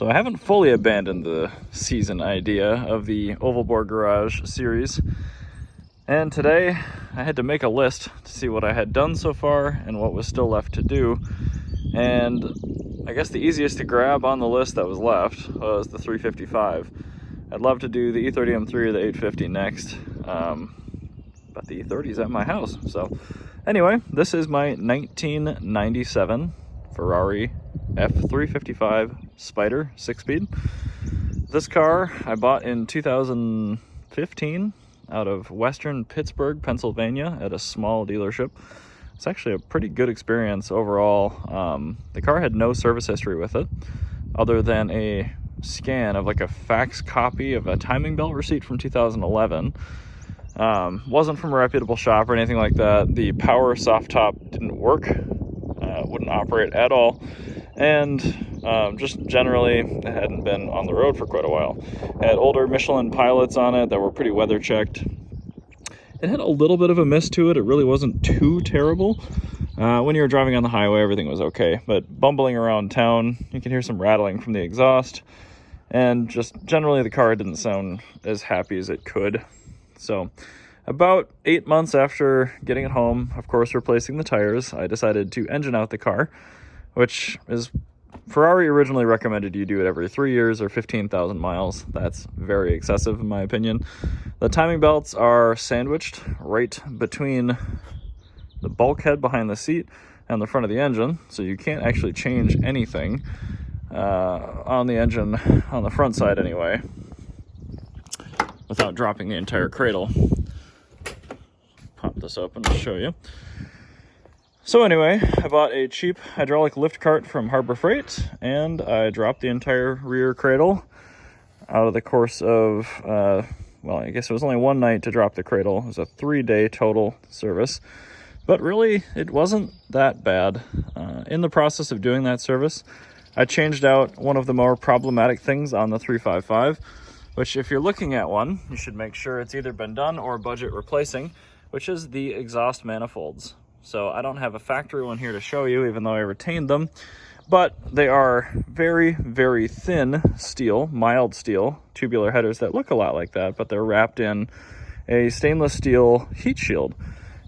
So I haven't fully abandoned the season idea of the Ovalbore Garage series. And today I had to make a list to see what I had done so far and what was still left to do. And I guess the easiest to grab on the list that was left was the 355. I'd love to do the E30 M3 or the 850 next, but the E30 is at my house. So anyway, this is my 1997 Ferrari F355 Spider 6-speed. This car I bought in 2015 out of Western Pittsburgh, Pennsylvania at a small dealership. It's actually a pretty good experience overall. The car had no service history with it other than a scan of like a fax copy of a timing belt receipt from 2011. Wasn't from a reputable shop or anything like that. The power soft top didn't work, wouldn't operate at all, and just generally it hadn't been on the road for quite a while. It had older Michelin pilots on it that were pretty weather checked. It had a little bit of a mist to it. It really wasn't too terrible. When you were driving on the highway, everything was okay, but bumbling around town, you can hear some rattling from the exhaust, and just generally the car didn't sound as happy as it could. So about 8 months after getting it home, of course replacing the tires, I decided to engine out the car, which is Ferrari originally recommended you do it every 3 years or 15,000 miles. That's very excessive in my opinion. The timing belts are sandwiched right between the bulkhead behind the seat and the front of the engine, so you can't actually change anything on the engine, on the front side anyway, without dropping the entire cradle. Pop this open to show you. So anyway, I bought a cheap hydraulic lift cart from Harbor Freight, and I dropped the entire rear cradle out of the course of, well, I guess it was only one night to drop the cradle. It was a 3-day total service, but really it wasn't that bad. In the process of doing that service, I changed out one of the more problematic things on the 355, which if you're looking at one, you should make sure it's either been done or budget replacing, which is the exhaust manifolds. So I don't have a factory one here to show you, even though I retained them, but they are very, very thin steel, mild steel, tubular headers that look a lot like that, but they're wrapped in a stainless steel heat shield.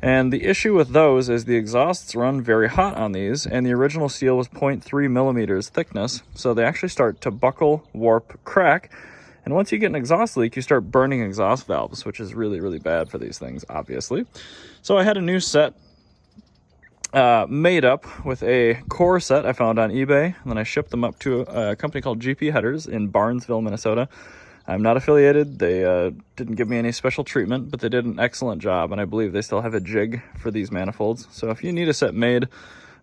And the issue with those is the exhausts run very hot on these, and the original steel was 0.3 millimeters thickness, so they actually start to buckle, warp, crack. And once you get an exhaust leak, you start burning exhaust valves, which is really, really bad for these things, obviously. So I had a new set made up with a core set I found on eBay, and then I shipped them up to a company called GP Headers in Barnesville, Minnesota. I'm not affiliated. They didn't give me any special treatment, but they did an excellent job, and I believe they still have a jig for these manifolds. So if you need a set made,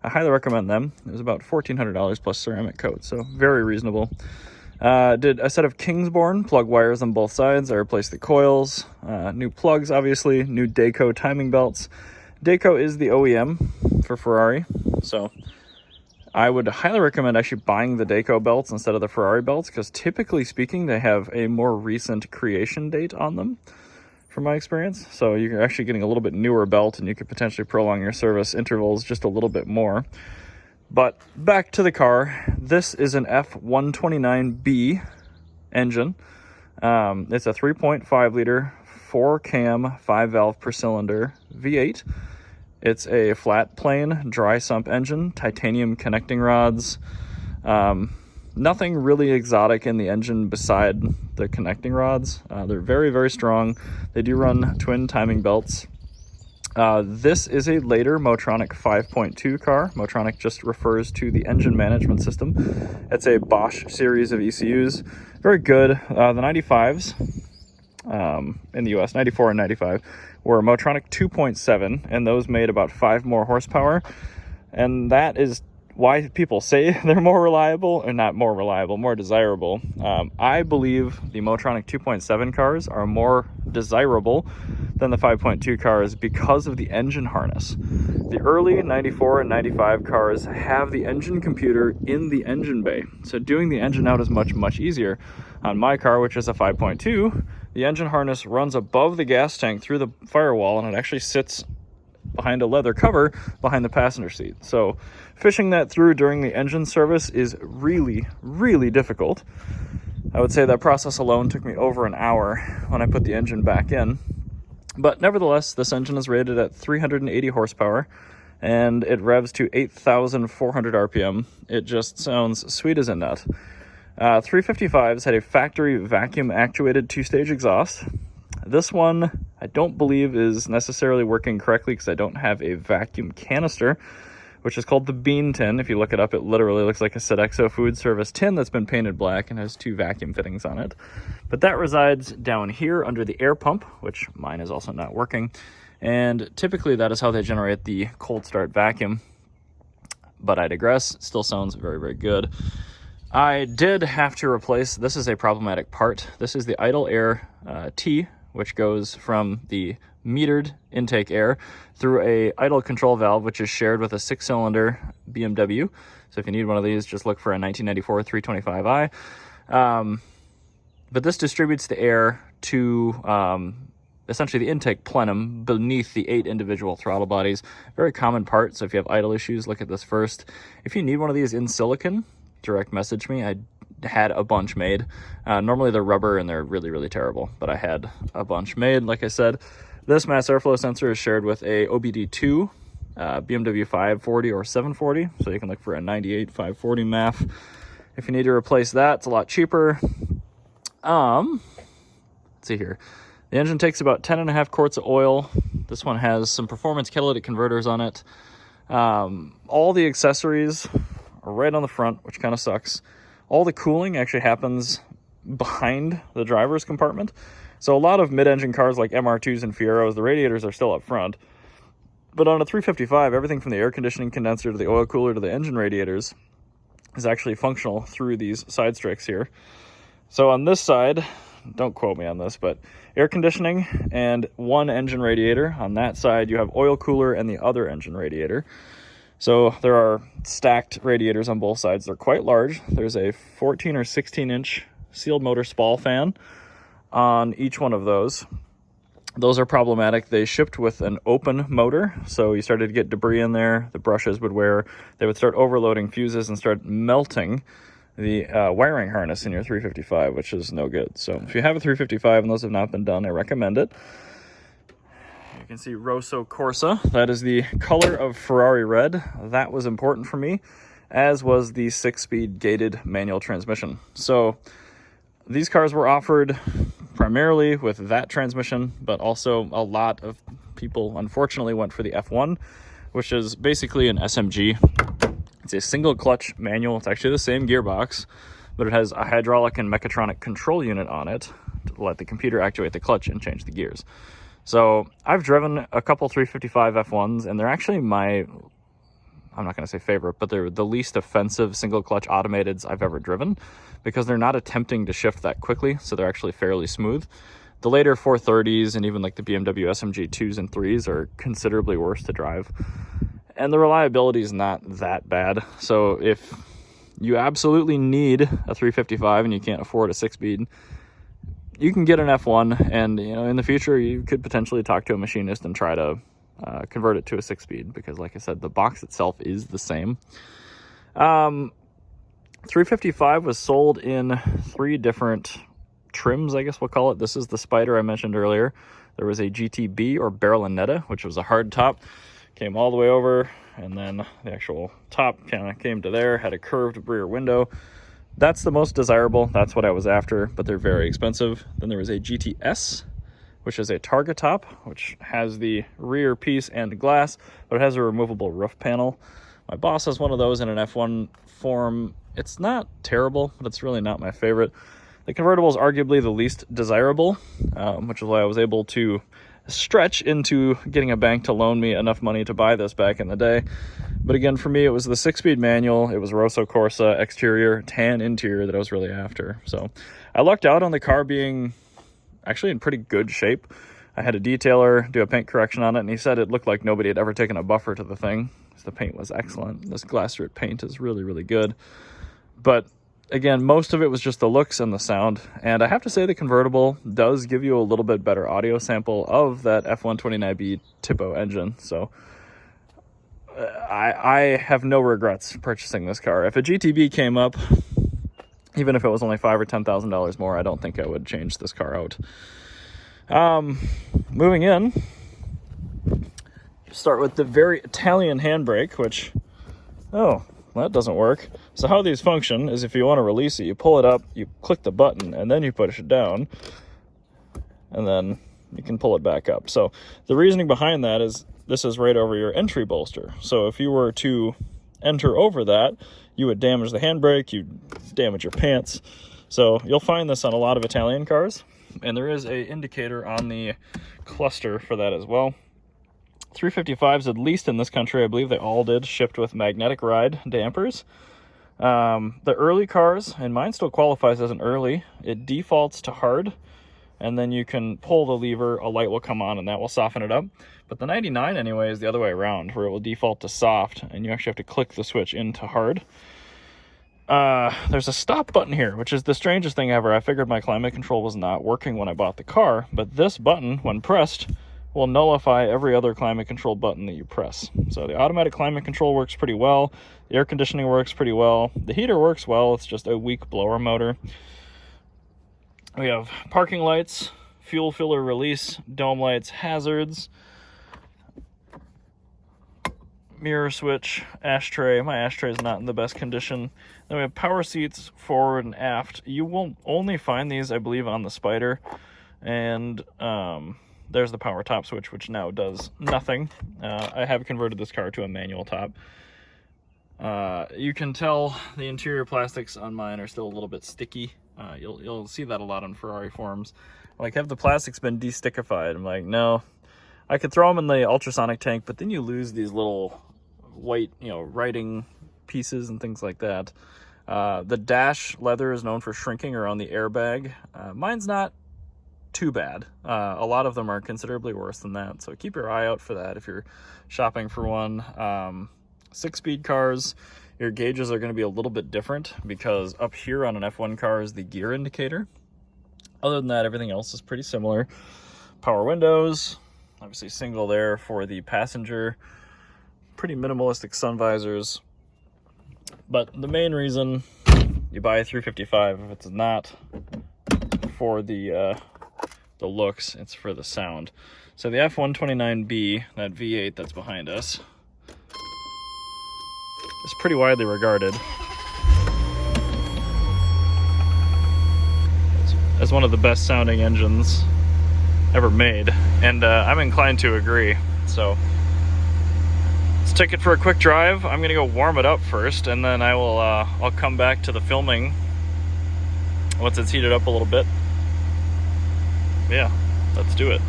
I highly recommend them. It was about $1,400 plus ceramic coat, so very reasonable. Did a set of Kingsborn plug wires on both sides. I replaced the coils, new plugs obviously, new Dayco timing belts. Dayco is the OEM for Ferrari, so I would highly recommend actually buying the Dayco belts instead of the Ferrari belts, because typically speaking they have a more recent creation date on them from my experience. So you're actually getting a little bit newer belt, and you could potentially prolong your service intervals just a little bit more. But back to the car. This is an F129B engine. It's a 3.5 liter 4-cam 5-valve per cylinder V8. It's a flat plane dry sump engine, titanium connecting rods. Nothing really exotic in the engine beside the connecting rods. They're very, very strong. They do run twin timing belts. This is a later Motronic 5.2 car. Motronic just refers to the engine management system. It's a Bosch series of ECUs. Very good. The 95s in the US, 94 and 95, were Motronic 2.7, and those made about 5 more horsepower. And that is why people say they're more reliable, or not more reliable, more desirable. I believe the Motronic 2.7 cars are more desirable than the 5.2 cars because of the engine harness. The early 94 and 95 cars have the engine computer in the engine bay, so doing the engine out is much, much easier. On my car, which is a 5.2, the engine harness runs above the gas tank through the firewall, and it actually sits behind a leather cover behind the passenger seat. So fishing that through during the engine service is really, really difficult. I would say that process alone took me over an hour when I put the engine back in. But nevertheless, this engine is rated at 380 horsepower, and it revs to 8,400 RPM. It just sounds sweet as a nut. 355s had a factory vacuum actuated 2-stage exhaust. This one I don't believe is necessarily working correctly because I don't have a vacuum canister, which is called the bean tin. If you look it up, it literally looks like a Sodexo food service tin that's been painted black and has 2 vacuum fittings on it. But that resides down here under the air pump, which mine is also not working. And typically that is how they generate the cold start vacuum. But I digress. It still sounds very, very good. I did have to replace, this is a problematic part. This is the idle air T, which goes from the metered intake air through a idle control valve, which is shared with a 6-cylinder BMW. So if you need one of these, just look for a 1994 325i. But this distributes the air to essentially the intake plenum beneath the 8 individual throttle bodies. Very common part, so if you have idle issues, look at this first. If you need one of these in silicon, direct message me. I had a bunch made. Normally they're rubber and they're really, really terrible, but I had a bunch made. Like I said, this mass airflow sensor is shared with a OBD2 BMW 540 or 740, so you can look for a 98 540 MAF. If you need to replace that, it's a lot cheaper. Let's see here. The engine takes about 10.5 quarts of oil. This one has some performance catalytic converters on it. All the accessories are right on the front, which kind of sucks. All the cooling actually happens behind the driver's compartment. So a lot of mid-engine cars like MR2s and Fieros, the radiators are still up front. But on a 355, everything from the air conditioning condenser to the oil cooler to the engine radiators is actually functional through these side strakes here. So on this side, don't quote me on this, but air conditioning and one engine radiator. On that side, you have oil cooler and the other engine radiator. So there are stacked radiators on both sides. They're quite large. There's a 14 or 16 inch sealed motor spall fan on each one of those. Those are problematic. They shipped with an open motor, so you started to get debris in there. The brushes would wear. They would start overloading fuses and start melting the wiring harness in your 355, which is no good. So if you have a 355 and those have not been done, I recommend it. You can see Rosso Corsa. That is the color of Ferrari red. That was important for me, as was the 6-speed gated manual transmission. So these cars were offered primarily with that transmission, but also a lot of people unfortunately went for the F1, which is basically an SMG. It's a single clutch manual. It's actually the same gearbox, but it has a hydraulic and mechatronic control unit on it to let the computer actuate the clutch and change the gears. So I've driven a couple 355 F1s, and they're actually I'm not going to say favorite, but they're the least offensive single clutch automateds I've ever driven because they're not attempting to shift that quickly, so they're actually fairly smooth. The later 430s and even like the BMW SMG 2s and 3s are considerably worse to drive. And the reliability is not that bad. So if you absolutely need a 355 and you can't afford a 6-speed, you can get an F1, and in the future you could potentially talk to a machinist and try to convert it to a 6-speed, because like I said, the box itself is the same. 355 was sold in 3 different trims, I guess we'll call it. This is the Spider I mentioned earlier. There was a GTB or Berlinetta, which was a hard top, came all the way over, and then the actual top kind of came to there, had a curved rear window. That's the most desirable. That's what I was after, but they're very expensive. Then there was a GTS, which is a targa top, which has the rear piece and glass, but it has a removable roof panel. My boss has one of those in an F1 form. It's not terrible, but it's really not my favorite. The convertible is arguably the least desirable, which is why I was able to stretch into getting a bank to loan me enough money to buy this back in the day. But again, for me, it was the 6-speed manual. It was Rosso Corsa exterior, tan interior that I was really after. So I lucked out on the car being actually in pretty good shape. I had a detailer do a paint correction on it, and he said it looked like nobody had ever taken a buffer to the thing. The paint was excellent. This glass rip paint is really, really good. But again, most of it was just the looks and the sound. And I have to say the convertible does give you a little bit better audio sample of that F129B Tipo engine. So I have no regrets purchasing this car. If a GTB came up, even if it was only $5,000 or $10,000 more, I don't think I would change this car out. Moving in, start with the very Italian handbrake, which, oh, well, that doesn't work. So how these function is if you want to release it, you pull it up, you click the button, and then you push it down, and then you can pull it back up. So the reasoning behind that is this is right over your entry bolster. So if you were to enter over that, you would damage the handbrake, you'd damage your pants. So you'll find this on a lot of Italian cars, and there is a indicator on the cluster for that as well. 355s, at least in this country, I believe they all did, shipped with magnetic ride dampers. The early cars, and mine still qualifies as an early, it defaults to hard, and then you can pull the lever, a light will come on, and that will soften it up. But the 99 anyway is the other way around, where it will default to soft, and you actually have to click the switch into hard. There's a stop button here, which is the strangest thing ever. I figured my climate control was not working when I bought the car, but this button, when pressed, will nullify every other climate control button that you press. So the automatic climate control works pretty well. The air conditioning works pretty well. The heater works well. It's just a weak blower motor. We have parking lights, fuel filler release, dome lights, hazards, mirror switch, ashtray. My ashtray is not in the best condition. Then we have power seats forward and aft. You will only find these, I believe, on the Spider. And there's the power top switch, which now does nothing. I have converted this car to a manual top. You can tell the interior plastics on mine are still a little bit sticky. You'll see that a lot on Ferrari forums. Like, have the plastics been de-stickified? I'm like, no. I could throw them in the ultrasonic tank, but then you lose these little white, writing pieces and things like that. The dash leather is known for shrinking around the airbag. Mine's not too bad. A lot of them are considerably worse than that, so keep your eye out for that if you're shopping for one. 6-speed cars, your gauges are going to be a little bit different because up here on an F1 car is the gear indicator. Other than that, everything else is pretty similar. Power windows, obviously single there for the passenger. Pretty minimalistic sun visors. But the main reason you buy a 355, if it's not for the looks, it's for the sound. So the F129B, that V8 that's behind us, is pretty widely regarded as one of the best sounding engines ever made, and I'm inclined to agree. So let's take it for a quick drive. I'm gonna go warm it up first, and then I'll come back to the filming once it's heated up a little bit. Yeah, let's do it.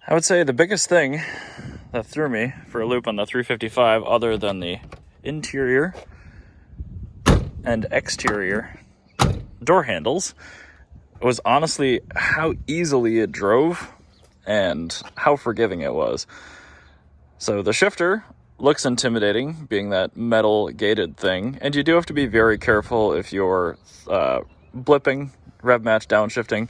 I would say the biggest thing that threw me for a loop on the 355, other than the interior and exterior door handles, was honestly how easily it drove and how forgiving it was. So the shifter looks intimidating, being that metal gated thing, and you do have to be very careful if you're blipping, rev match downshifting.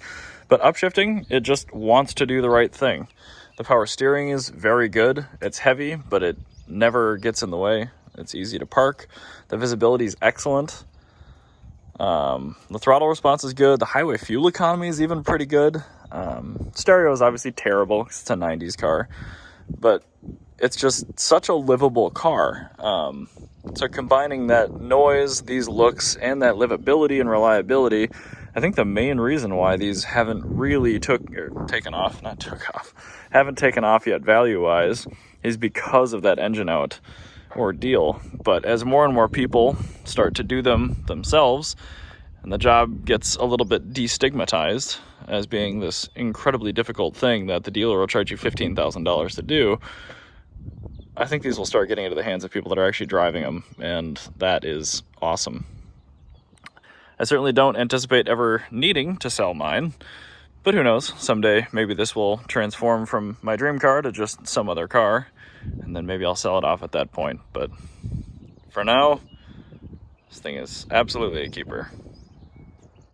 But upshifting, it just wants to do the right thing. The power steering is very good. It's heavy, but it never gets in the way. It's easy to park. The visibility is excellent. The throttle response is good. The highway fuel economy is even pretty good. Stereo is obviously terrible because it's a 90s car, but it's just such a livable car. So combining that noise, these looks, and that livability and reliability, I think the main reason why these haven't really taken off yet value-wise is because of that engine out ordeal. But as more and more people start to do them themselves, and the job gets a little bit destigmatized as being this incredibly difficult thing that the dealer will charge you $15,000 to do, I think these will start getting into the hands of people that are actually driving them, and that is awesome. I certainly don't anticipate ever needing to sell mine, but who knows, someday maybe this will transform from my dream car to just some other car, and then maybe I'll sell it off at that point. But for now, this thing is absolutely a keeper.